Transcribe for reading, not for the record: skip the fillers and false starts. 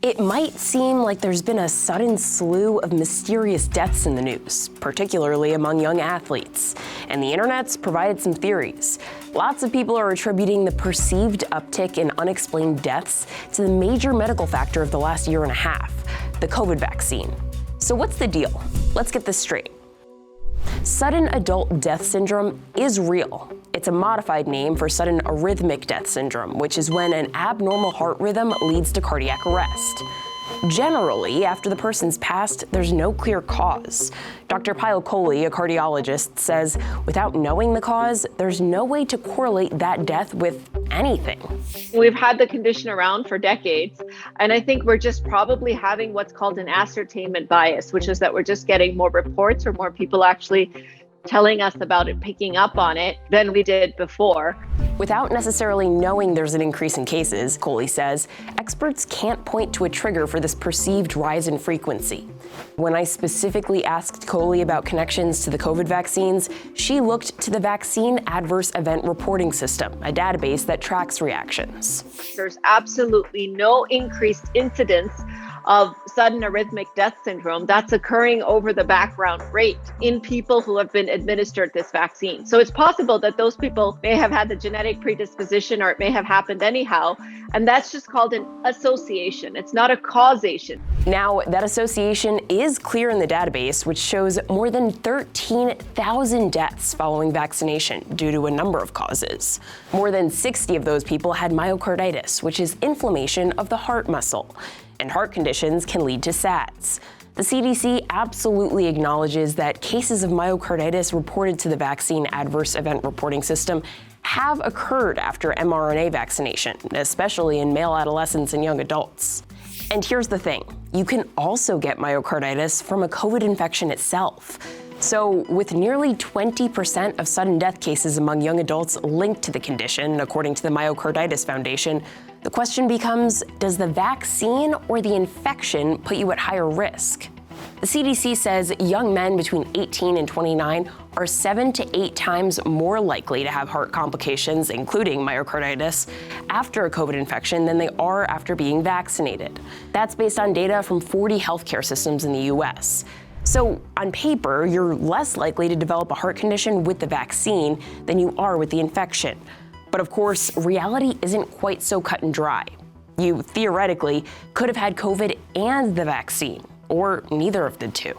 It might seem like there's been a sudden slew of mysterious deaths in the news, particularly among young athletes. And the internet's provided some theories. Lots of people are attributing the perceived uptick in unexplained deaths to the major medical factor of the last year and a half, the COVID vaccine. So what's the deal? Let's get this straight. Sudden adult death syndrome is real. It's a modified name for sudden arrhythmic death syndrome, which is when an abnormal heart rhythm leads to cardiac arrest. Generally, after the person's passed, there's no clear cause. Dr. Payal Kohli, a cardiologist, says without knowing the cause, there's no way to correlate that death with anything. We've had the condition around for decades, and I think we're just probably having what's called an ascertainment bias, which is that we're just getting more reports or more people actually telling us about it, picking up on it, than we did before. Without necessarily knowing there's an increase in cases, Kohli says, experts can't point to a trigger for this perceived rise in frequency. When I specifically asked Kohli about connections to the COVID vaccines, she looked to the Vaccine Adverse Event Reporting System, a database that tracks reactions. There's absolutely no increased incidence of sudden arrhythmic death syndrome that's occurring over the background rate in people who have been administered this vaccine. So it's possible that those people may have had the genetic predisposition, or it may have happened anyhow, and that's just called an association. It's not a causation. Now, that association is clear in the database, which shows more than 13,000 deaths following vaccination due to a number of causes. More than 60 of those people had myocarditis, which is inflammation of the heart muscle. And heart conditions can lead to SADs. The CDC absolutely acknowledges that cases of myocarditis reported to the Vaccine Adverse Event Reporting System have occurred after mRNA vaccination, especially in male adolescents and young adults. And here's the thing, you can also get myocarditis from a COVID infection itself. So with nearly 20% of sudden death cases among young adults linked to the condition, according to the Myocarditis Foundation, the question becomes, does the vaccine or the infection put you at higher risk? The CDC says young men between 18 and 29 are 7 to 8 times more likely to have heart complications, including myocarditis, after a COVID infection than they are after being vaccinated. That's based on data from 40 healthcare systems in the US. So on paper, you're less likely to develop a heart condition with the vaccine than you are with the infection. But of course, reality isn't quite so cut and dry. You theoretically could have had COVID and the vaccine, or neither of the two.